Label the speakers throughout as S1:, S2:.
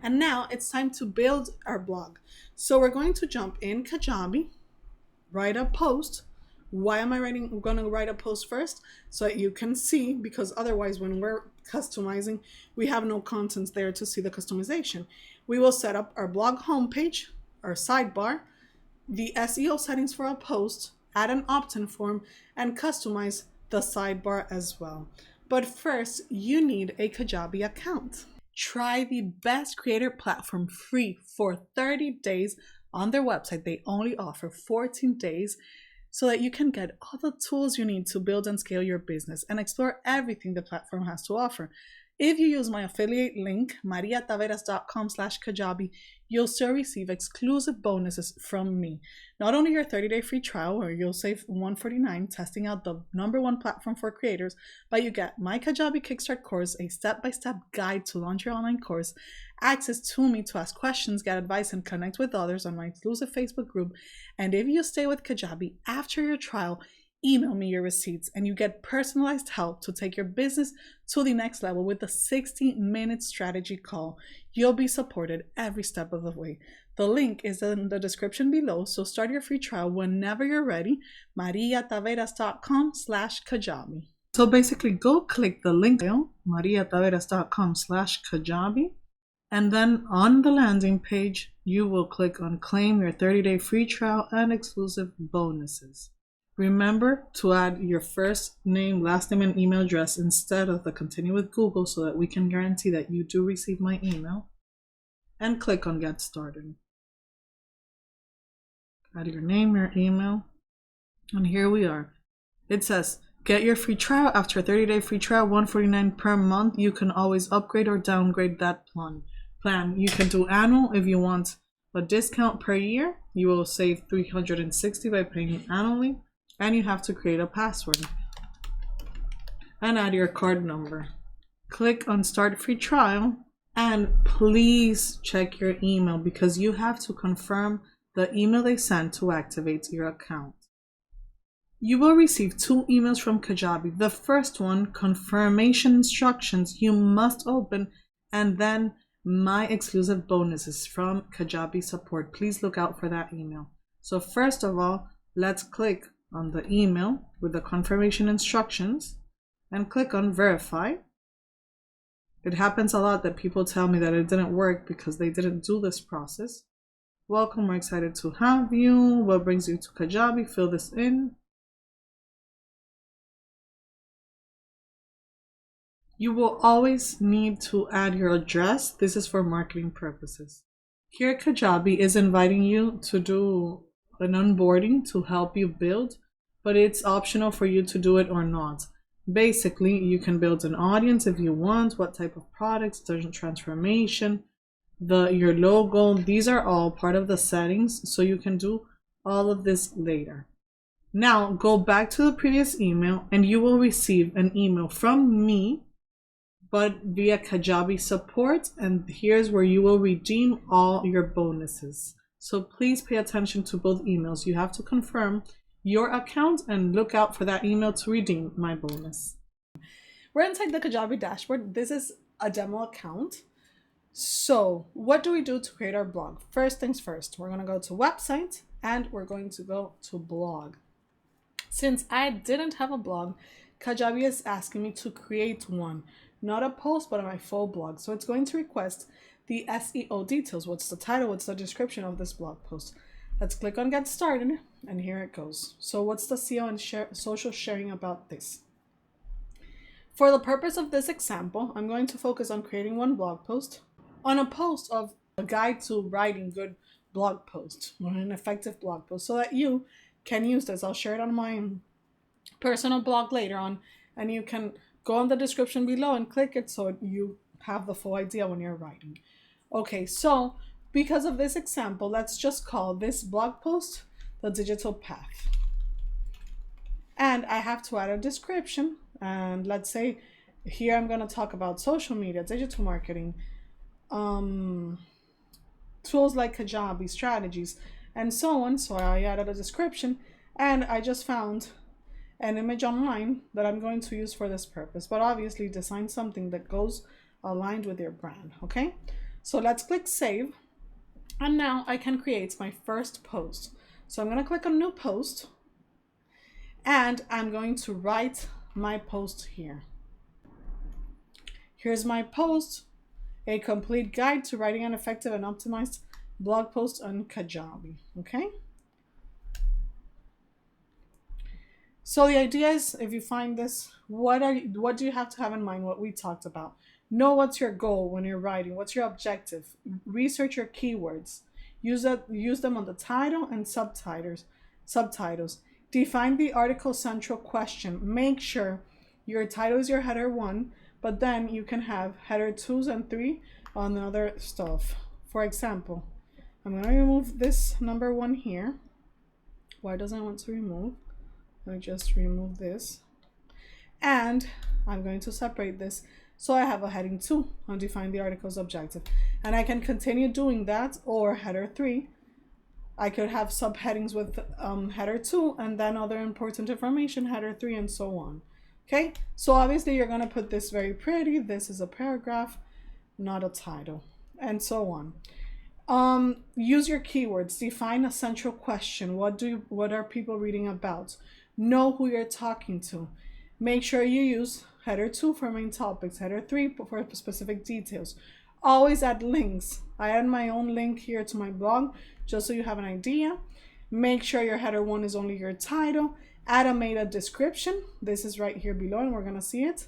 S1: And now it's time to build our blog. So we're going to jump in Kajabi, write a post. Why am I going to write a post first? So that you can see, because otherwise when we're customizing, we have no contents there to see the customization. We will set up our blog homepage, our sidebar, the SEO settings for a post, add an opt-in form, and customize the sidebar as well. But first, you need a Kajabi account. Try the best creator platform free for 30 days on their website. They only offer 14 days so that you can get all the tools you need to build and scale your business and explore everything the platform has to offer. If you use my affiliate link, mariataveras.com/Kajabi, you'll still receive exclusive bonuses from me. Not only your 30-day free trial, where you'll save $149 testing out the #1 platform for creators, but you get my Kajabi Kickstart Course, a step-by-step guide to launch your online course, access to me to ask questions, get advice, and connect with others on my exclusive Facebook group. And if you stay with Kajabi after your trial, email me your receipts and you get personalized help to take your business to the next level with a 60-minute strategy call. You'll be supported every step of the way. The link is in the description below, so start your free trial whenever you're ready. mariataveras.com/Kajabi. So basically go click the link, mariataveras.com/Kajabi, and then on the landing page, you will click on claim your 30-day free trial and exclusive bonuses. Remember to add your first name, last name, and email address instead of the continue with Google so that we can guarantee that you do receive my email. And click on get started. Add your name, your email, and here we are. It says, get your free trial after a 30-day free trial, $149 per month. You can always upgrade or downgrade that plan. You can do annual if you want a discount per year. You will save $360 by paying annually. And you have to create a password and add your card number. Click on start free trial and please check your email because you have to confirm the email they sent to activate your account. You will receive 2 emails from Kajabi. The first one, confirmation instructions, you must open, and then my exclusive bonuses from Kajabi support. Please look out for that email. So first of all, let's click on the email with the confirmation instructions and click on verify. It happens a lot that people tell me that it didn't work because they didn't do this process. Welcome, we're excited to have you. What brings you to Kajabi? Fill this in. You will always need to add your address. This is for marketing purposes. Here, Kajabi is inviting you to do an onboarding to help you build, but it's optional for you to do it or not. Basically, you can build an audience if you want, what type of products, digital transformation, your logo. These are all part of the settings, so you can do all of this later. Now, go back to the previous email and you will receive an email from me, but via Kajabi support, and here's where you will redeem all your bonuses. So please pay attention to both emails. You have to confirm your account and look out for that email to redeem my bonus. We're inside the Kajabi dashboard. This is a demo account. So what do we do to create our blog? First things first, we're going to go to website and we're going to go to blog. Since I didn't have a blog, Kajabi is asking me to create one, not a post, but my full blog. So it's going to request the SEO details. What's the title? What's the description of this blog post? Let's click on get started and here it goes. So what's the SEO and social sharing about this? For the purpose of this example, I'm going to focus on creating one blog post on a post of a guide to writing good blog posts or an effective blog post so that you can use this. I'll share it on my personal blog later on and you can go on the description below and click it so you have the full idea when you're writing. Okay, so because of this example, let's just call this blog post the digital path. And I have to add a description. And let's say here I'm going to talk about social media, digital marketing, tools like Kajabi, strategies, and so on. So I added a description and I just found an image online that I'm going to use for this purpose. But obviously design something that goes aligned with your brand, okay? So let's click save. And now I can create my first post. So I'm going to click on new post and I'm going to write my post here. Here's my post, a complete guide to writing an effective and optimized blog post on Kajabi. Okay. So the idea is, if you find this, what do you have to have in mind? What we talked about. Know what's your goal when you're writing. What's your objective? Research your keywords. Use them on the title and Subtitles. Define the article central question. Make sure your title is your header 1, but then you can have header 2s and 3 on other stuff. For example, I'm going to remove this number 1 here. Why doesn't it want to remove? I just remove this. And I'm going to separate this. So I have a heading 2 on define the article's objective. And I can continue doing that, or header 3. I could have subheadings with header 2 and then other important information, header 3, and so on. Okay, so obviously you're going to put this very pretty. This is a paragraph, not a title, and so on. Use your keywords. Define a central question. What are people reading about? Know who you're talking to. Make sure you use header 2 for main topics, header 3 for specific details. Always add links. I add my own link here to my blog just so you have an idea. Make sure your header 1 is only your title. Add a meta description. This is right here below and we're going to see it.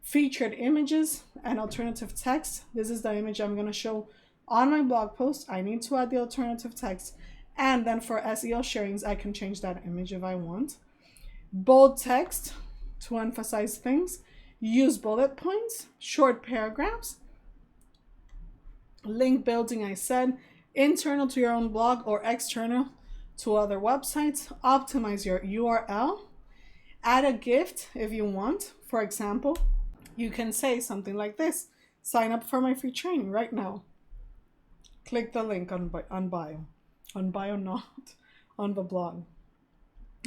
S1: Featured images and alternative text. This is the image I'm going to show on my blog post. I need to add the alternative text. And then for SEO sharings, I can change that image if I want. Bold text to emphasize things. Use bullet points, short paragraphs. Link building, I said, internal to your own blog or external to other websites. Optimize your URL. Add a gift if you want. For example, you can say something like this: sign up for my free training right now. Click the link on bio. On bio, not on the blog.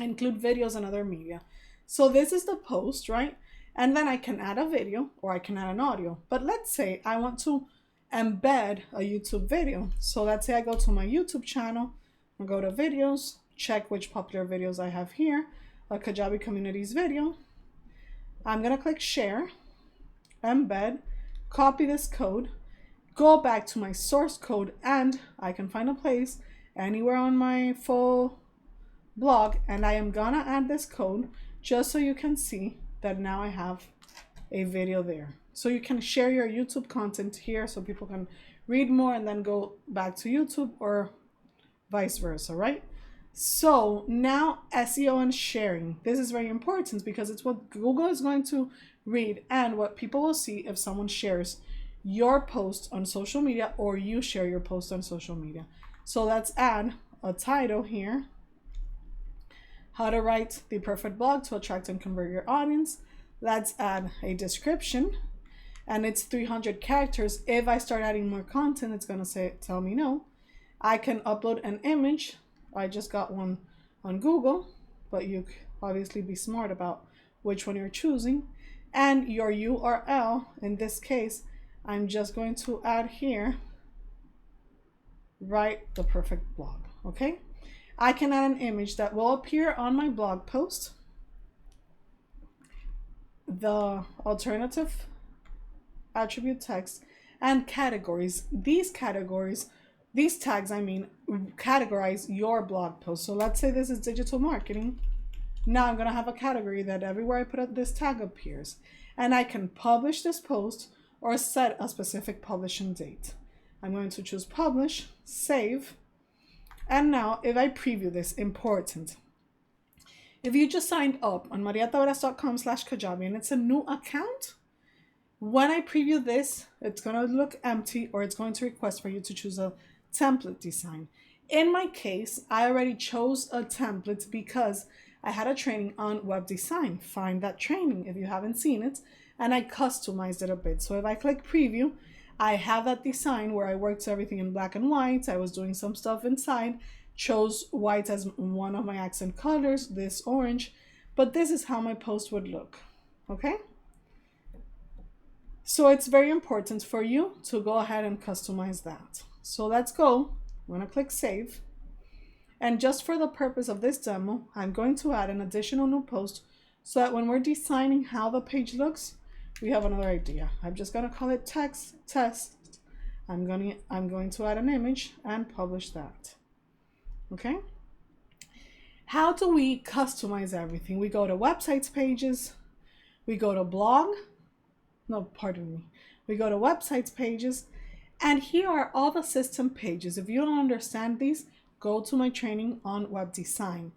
S1: Include videos and other media. So this is the post, right? And then I can add a video or I can add an audio. But let's say I want to embed a YouTube video. So let's say I go to my YouTube channel, I go to videos, check which popular videos I have here, a Kajabi Communities video. I'm going to click share, embed, copy this code, go back to my source code, and I can find a place anywhere on my full blog, and I am gonna add this code just so you can see that now I have a video there. So you can share your YouTube content here so people can read more and then go back to YouTube, or vice versa, right? So now SEO and sharing. This is very important because it's what Google is going to read and what people will see if someone shares your post on social media or you share your post on social media. So let's add a title here. How to write the perfect blog to attract and convert your audience. Let's add a description, and it's 300 characters. If I start adding more content, it's going to tell me no. I can upload an image. I just got one on Google, but you obviously be smart about which one you're choosing. And your URL, in this case, I'm just going to add here, write the perfect blog, okay? I can add an image that will appear on my blog post. The alternative attribute text and categories. These tags, categorize your blog post. So let's say this is digital marketing. Now I'm going to have a category that everywhere I put this tag appears. And I can publish this post or set a specific publishing date. I'm going to choose publish, save. And now if I preview this, important. If you just signed up on mariataveras.com/Kajabi and it's a new account, when I preview this, it's going to look empty, or it's going to request for you to choose a template design. In my case, I already chose a template because I had a training on web design. Find that training if you haven't seen it. And I customized it a bit. So if I click preview, I have that design where I worked everything in black and white. I was doing some stuff inside, chose white as one of my accent colors, this orange, but this is how my post would look, okay? So it's very important for you to go ahead and customize that. So let's go. I'm going to click save. And just for the purpose of this demo, I'm going to add an additional new post so that when we're designing how the page looks, we have another idea. I'm just going to call it text test. I'm going to add an image and publish that. Okay? How do we customize everything? We go to websites pages, we go to blog, no, pardon me. We go to websites pages, and here are all the system pages. If you don't understand these, go to my training on web design.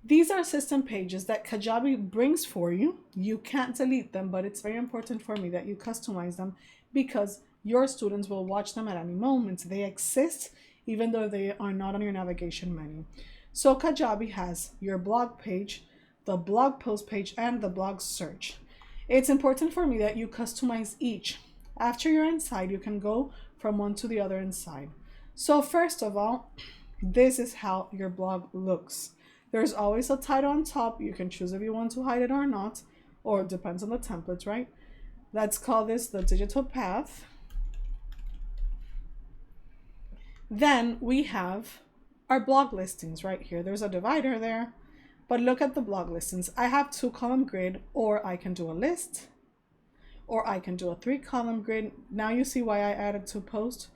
S1: These are system pages that Kajabi brings for you. You can't delete them, but it's very important for me that you customize them because your students will watch them at any moment. They exist even though they are not on your navigation menu. So Kajabi has your blog page, the blog post page, and the blog search. It's important for me that you customize each. After you're inside, you can go from one to the other inside. So first of all, this is how your blog looks. There's always a title on top. You can choose if you want to hide it or not, or it depends on the template, right? Let's call this the digital path. Then we have our blog listings right here. There's a divider there, but look at the blog listings. I have 2-column grid, or I can do a list, or I can do a 3-column grid. Now you see why I added 2 posts.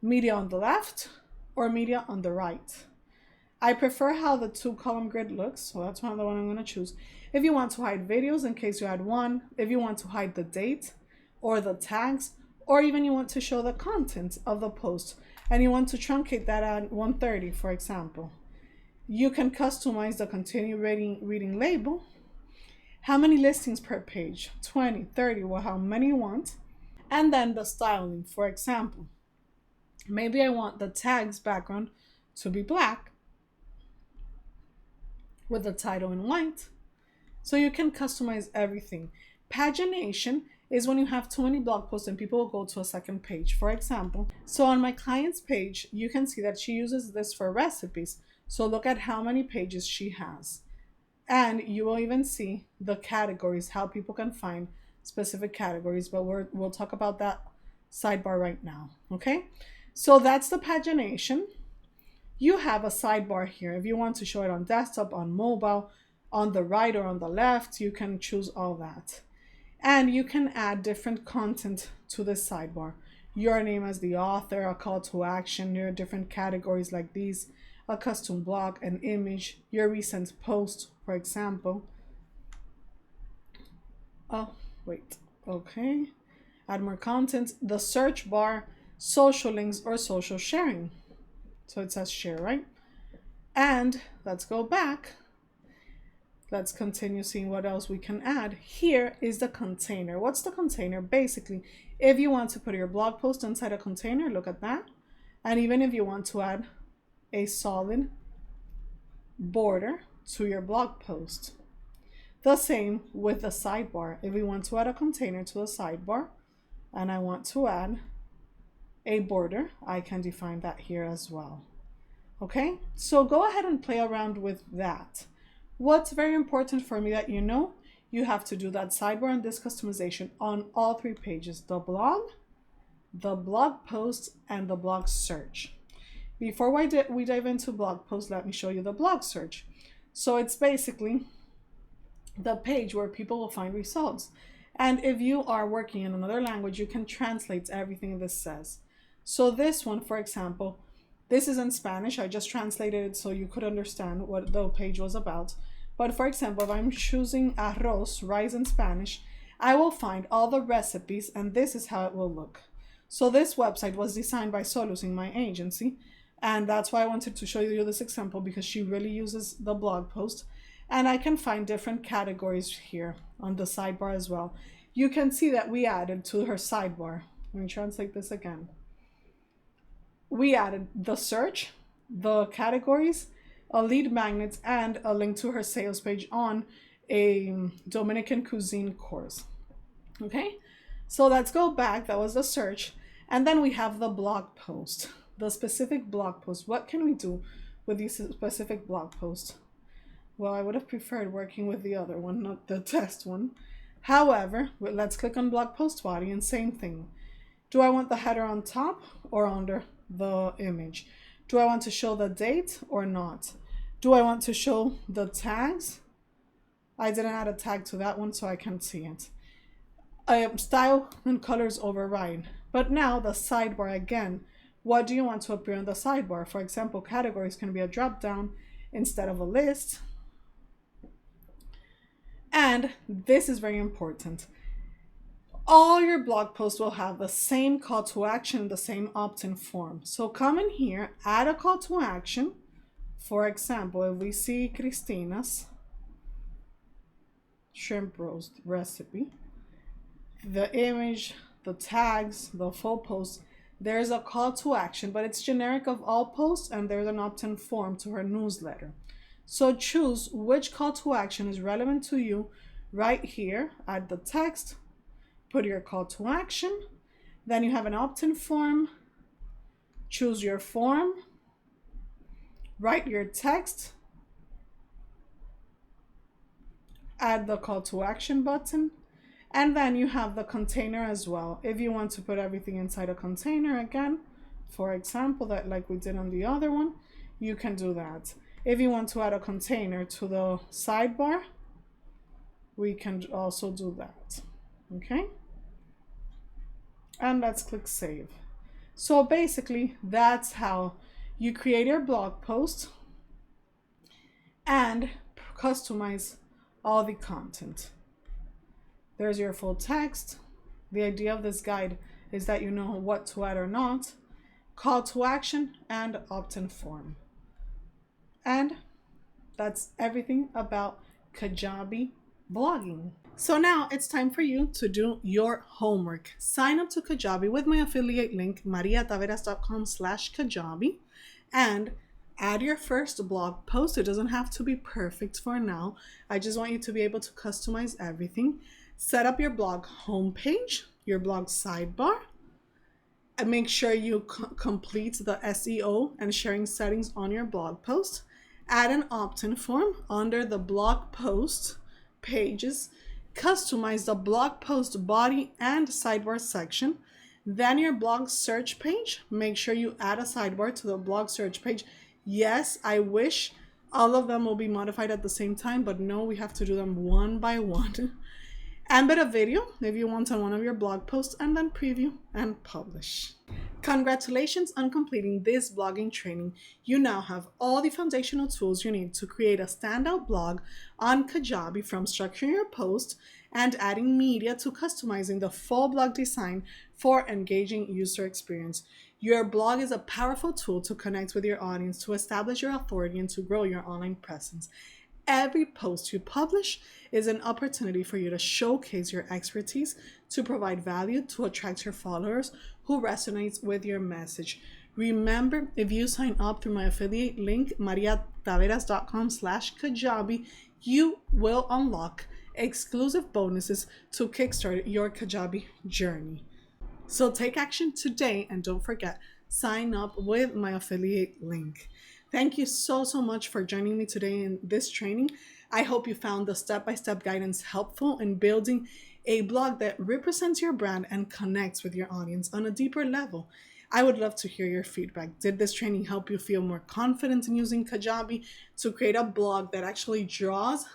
S1: Media on the left or media on the right. I prefer how the 2-column grid looks, so that's the one I'm going to choose. If you want to hide videos in case you had one, if you want to hide the date or the tags, or even you want to show the content of the post and you want to truncate that at 1:30, for example, you can customize the continue reading label. How many listings per page? 20, 30, well, how many you want. And then the styling, for example. Maybe I want the tags background to be black with the title in white. So you can customize everything. Pagination is when you have too many blog posts and people will go to a second page, for example. So on my client's page, you can see that she uses this for recipes. So look at how many pages she has. And you will even see the categories, how people can find specific categories, but we'll talk about that sidebar right now, okay? So that's the pagination. You have a sidebar here. If you want to show it on desktop, on mobile, on the right or on the left, you can choose all that. And you can add different content to this sidebar. Your name as the author, a call to action, your different categories like these, a custom blog, an image, your recent post, for example. Oh, wait, okay. Add more content, the search bar, social links or social sharing. So it says share, right? And let's go back. Let's continue seeing what else we can add. Here is the container. What's the container? Basically, if you want to put your blog post inside a container, look at that. And even if you want to add a solid border to your blog post. The same with the sidebar. If we want to add a container to the sidebar and I want to add a border, I can define that here as well. Okay, so go ahead and play around with that. What's very important for me that you know, you have to do that sidebar and this customization on all 3 pages, the blog post, and the blog search. Before we dive into blog post, let me show you the blog search. So it's basically the page where people will find results. And if you are working in another language, you can translate everything this says. So this one, for example, this is in Spanish. I just translated it so you could understand what the page was about. But for example, if I'm choosing arroz, rice in Spanish, I will find all the recipes and this is how it will look. So this website was designed by Solus in my agency. And that's why I wanted to show you this example because she really uses the blog post. And I can find different categories here on the sidebar as well. You can see that we added to her sidebar. Let me translate this again. We added the search, the categories, a lead magnet, and a link to her sales page on a Dominican cuisine course. Okay, so let's go back. That was the search. And then we have the blog post, the specific blog post. What can we do with these specific blog posts? Well, I would have preferred working with the other one, not the test one. However, let's click on blog post body and same thing. Do I want the header on top or under the image? Do I want to show the date or not? Do I want to show the tags? I didn't add a tag to that one, so I can't see it. Style and colors override. But now the sidebar again. What do you want to appear in the sidebar? For example, categories can be a drop down instead of a list. And this is very important. All your blog posts will have the same call to action, the same opt-in form. So come in here, add a call to action. For example, if we see Christina's shrimp roast recipe, the image, the tags, the full post, there's a call to action, but it's generic of all posts, and there's an opt-in form to her newsletter. So choose which call to action is relevant to you right here. Add the text, put your call to action, then you have an opt-in form. Choose your form, write your text, add the call to action button, and then you have the container as well. If you want to put everything inside a container again, for example, that like we did on the other one, you can do that. If you want to add a container to the sidebar, we can also do that. Okay? And let's click save. So basically, that's how you create your blog post and customize all the content. There's your full text. The idea of this guide is that you know what to add or not, call to action, and opt-in form. And that's everything about Kajabi blogging. So now it's time for you to do your homework. Sign up to Kajabi with my affiliate link, mariataveras.com/Kajabi, and add your first blog post. It doesn't have to be perfect for now. I just want you to be able to customize everything. Set up your blog homepage, your blog sidebar, and make sure you complete the SEO and sharing settings on your blog post. Add an opt-in form under the blog post pages. Customize the blog post body and sidebar section. Then your blog search page. Make sure you add a sidebar to the blog search page. Yes, I wish all of them will be modified at the same time, but no, we have to do them one by one. Embed a video if you want on one of your blog posts, and then preview and publish. Congratulations on completing this blogging training. You now have all the foundational tools you need to create a standout blog on Kajabi, from structuring your post and adding media to customizing the full blog design for engaging user experience. Your blog is a powerful tool to connect with your audience, to establish your authority, and to grow your online presence. Every post you publish is an opportunity for you to showcase your expertise, to provide value, to attract your followers who resonates with your message. Remember, if you sign up through my affiliate link, mariataveras.com/Kajabi, you will unlock exclusive bonuses to kickstart your Kajabi journey. So take action today, and don't forget, sign up with my affiliate link. Thank you so much for joining me today in this training. I hope you found the step-by-step guidance helpful in building a blog that represents your brand and connects with your audience on a deeper level. I would love to hear your feedback. Did this training help you feel more confident in using Kajabi to create a blog that actually draws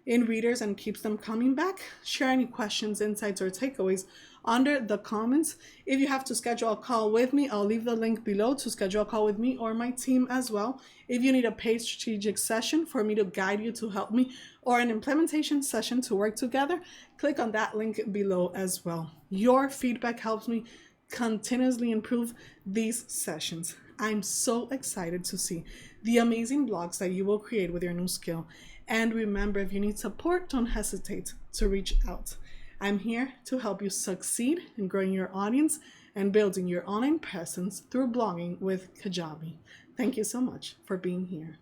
S1: in readers and keeps them coming back? Share any questions, insights, or takeaways under the comments. If you have to schedule a call with me, I'll leave the link below to schedule a call with me or my team as well. If you need a paid strategic session for me to guide you, to help me, or an implementation session to work together, click on that link below as well. Your feedback helps me continuously improve these sessions. I'm so excited to see the amazing blogs that you will create with your new skill. And remember, if you need support, don't hesitate to reach out. I'm here to help you succeed in growing your audience and building your online presence through blogging with Kajabi. Thank you so much for being here.